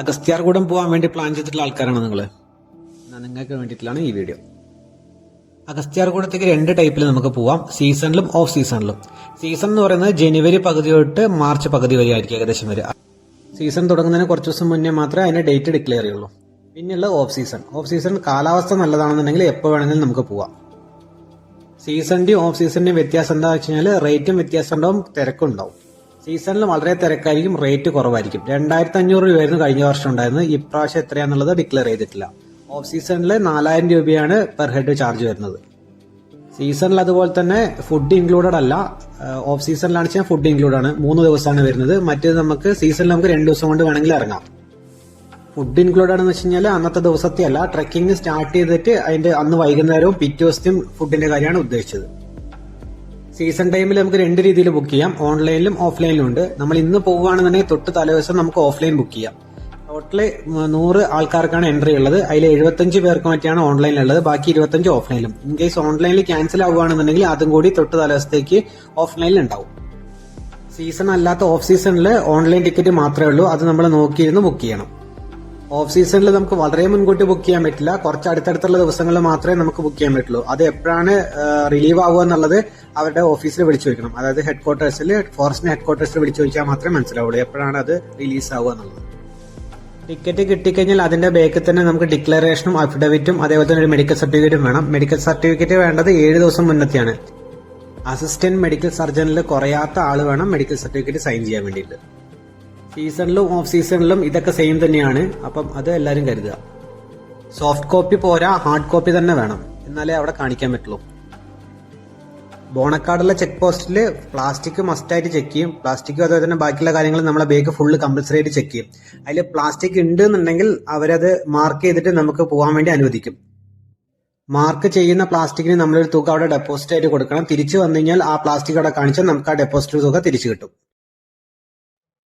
അഗസ്ത്യാർകൂടം പോകാൻ വേണ്ടി പ്ലാൻ ചെയ്തിട്ടുള്ള ആൾക്കാരാണ് നിങ്ങൾക്ക് വേണ്ടിയിട്ടുള്ളതാണ് ഈ വീഡിയോ. അഗസ്ത്യാർകൂടത്തേക്ക് 2 ടൈപ്പിൽ നമുക്ക് പോവാം, സീസണിലും ഓഫ് സീസണിലും. സീസൺ എന്ന് പറയുന്നത് ജനുവരി പകുതി തൊട്ട് മാർച്ച് പകുതി വരെ ആയിരിക്കും ഏകദേശം വരെ. സീസൺ തുടങ്ങുന്നതിന് കുറച്ച് ദിവസം മുന്നേ മാത്രമേ അതിന്റെ ഡേറ്റ് ഡിക്ലെയർ ചെയ്യുള്ളൂ. പിന്നെയുള്ള ഓഫ് സീസൺ. ഓഫ് സീസൺ കാലാവസ്ഥ നല്ലതാണെന്നുണ്ടെങ്കിൽ എപ്പോൾ വേണമെങ്കിലും നമുക്ക് പോവാം. സീസണിന്റെയും ഓഫ് സീസണിന്റെയും വ്യത്യാസം എന്താ വെച്ച് കഴിഞ്ഞാൽ റേറ്റും വ്യത്യാസം ഉണ്ടാവും, തിരക്കും ഉണ്ടാവും. സീസണിൽ വളരെ തിരക്കായിരിക്കും, റേറ്റ് കുറവായിരിക്കും. 2500 രൂപയായിരുന്നു കഴിഞ്ഞ വർഷം ഉണ്ടായിരുന്നത്. ഇപ്രാവശ്യം എത്രയാന്നുള്ളത് ഡിക്ലെയർ ചെയ്തിട്ടില്ല. ഓഫ് സീസണിൽ 4000 രൂപയാണ് പെർ ഹെഡ് ചാർജ് വരുന്നത്. സീസണിൽ അതുപോലെ തന്നെ ഫുഡ് ഇൻക്ലൂഡഡ് അല്ല. ഓഫ് സീസണിലാണ് വെച്ചാൽ ഫുഡ് ഇൻക്ലൂഡ് ആണ്. 3 ദിവസമാണ് വരുന്നത്. മറ്റേത് നമുക്ക് സീസണിൽ നമുക്ക് 2 ദിവസം കൊണ്ട് വേണമെങ്കിൽ ഇറങ്ങാം. ഫുഡ് ഇൻക്ലൂഡ് ആണെന്ന് വെച്ച് കഴിഞ്ഞാൽ അന്നത്തെ ദിവസത്തെ അല്ല, ട്രെക്കിംഗ് സ്റ്റാർട്ട് ചെയ്തിട്ട് അതിന്റെ അന്ന് വൈകുന്നേരവും പിറ്റേ ദിവസത്തെയും ഫുഡിന്റെ കാര്യമാണ് ഉദ്ദേശിച്ചത്. സീസൺ ടൈമിൽ നമുക്ക് 2 രീതിയിൽ ബുക്ക് ചെയ്യാം, ഓൺലൈനിലും ഓഫ്ലൈനിലും ഉണ്ട്. നമ്മൾ ഇന്ന് പോവുകയാണെന്നുണ്ടെങ്കിൽ തൊട്ട് തലേദിവസം നമുക്ക് ഓഫ്ലൈൻ ബുക്ക് ചെയ്യാം. ടോട്ടല് 100 ആൾക്കാർക്കാണ് എൻട്രി ഉള്ളത്. അതിൽ 75 പേർക്ക് മറ്റാണ് ഓൺലൈനിലുള്ളത്, ബാക്കി 25 ഓഫ്ലൈനിലും. ഇൻ കേസ് ഓൺലൈനിൽ ക്യാൻസൽ ആവുകയാണെന്നുണ്ടെങ്കിൽ അതും കൂടി തൊട്ട് തലേദിവസത്തേക്ക് ഓഫ്ലൈനിൽ ഉണ്ടാവും. സീസൺ അല്ലാത്ത ഓഫ് സീസണിൽ ഓൺലൈൻ ടിക്കറ്റ് മാത്രമേ ഉള്ളൂ, അത് നമ്മൾ നോക്കിയിരുന്ന് ബുക്ക് ചെയ്യണം. ഓഫ് സീസണിൽ നമുക്ക് വളരെ മുൻകൂട്ടി ബുക്ക് ചെയ്യാൻ പറ്റില്ല, കുറച്ച് അടുത്തടുത്തുള്ള ദിവസങ്ങളിൽ മാത്രമേ നമുക്ക് ബുക്ക് ചെയ്യാൻ പറ്റുള്ളൂ. അത് എപ്പോഴാണ് റിലീവ് ആവുക എന്നുള്ളത് അവരുടെ ഓഫീസിൽ വിളിച്ചു ചോദിക്കണം. അതായത് ഹെഡ്ക്വാർട്ടേഴ്സിൽ, ഫോറസ്റ്റിന്റെ ഹെഡ്ക്വാർട്ടേഴ്സിൽ വിളിച്ചു ചോദിച്ചാൽ മാത്രമേ മനസ്സിലാവുള്ളൂ എപ്പോഴാണ് അത് റിലീസ് ആവുക എന്നുള്ളത്. ടിക്കറ്റ് കിട്ടിക്കഴിഞ്ഞാൽ അതിന്റെ ബാക്കിൽ തന്നെ നമുക്ക് ഡിക്ലറേഷനും അഫിഡവിറ്റും അതേപോലെ തന്നെ ഒരു മെഡിക്കൽ സർട്ടിഫിക്കറ്റും വേണം. മെഡിക്കൽ സർട്ടിഫിക്കറ്റ് വേണ്ടത് 7 ദിവസം മുന്നത്തെയാണ്. അസിസ്റ്റന്റ് മെഡിക്കൽ സർജനിൽ കുറയാത്ത ആള് വേണം മെഡിക്കൽ സർട്ടിഫിക്കറ്റ് സൈൻ ചെയ്യാൻ വേണ്ടിയിട്ട്. സീസണിലും ഓഫ് സീസണിലും ഇതൊക്കെ സെയിം തന്നെയാണ്, അപ്പം അത് എല്ലാവരും കരുതുക. സോഫ്റ്റ് കോപ്പി പോരാ, ഹാർഡ് കോപ്പി തന്നെ വേണം, എന്നാലേ അവിടെ കാണിക്കാൻ പറ്റുള്ളൂ. ബോണക്കാടുള്ള ചെക്ക് പോസ്റ്റിൽ പ്ലാസ്റ്റിക് മസ്റ്റായിട്ട് ചെക്ക് ചെയ്യും. പ്ലാസ്റ്റിക്കും അതുപോലെ തന്നെ ബാക്കിയുള്ള കാര്യങ്ങൾ നമ്മളെ ബാഗ് ഫുള്ള് കമ്പൽസറി ആയിട്ട് ചെക്ക് ചെയ്യും. അതിൽ പ്ലാസ്റ്റിക് ഉണ്ട് എന്നുണ്ടെങ്കിൽ അവരത് മാർക്ക് ചെയ്തിട്ട് നമുക്ക് പോകാൻ വേണ്ടി അനുവദിക്കും. മാർക്ക് ചെയ്യുന്ന പ്ലാസ്റ്റിക്കിന് നമ്മളൊരു തുക അവിടെ ഡെപ്പോസിറ്റ് ആയിട്ട് കൊടുക്കണം. തിരിച്ചു വന്നു കഴിഞ്ഞാൽ ആ പ്ലാസ്റ്റിക് അവിടെ കാണിച്ചാൽ നമുക്ക് ആ ഡെപ്പോസിറ്റ് തുക തിരിച്ചു കിട്ടും.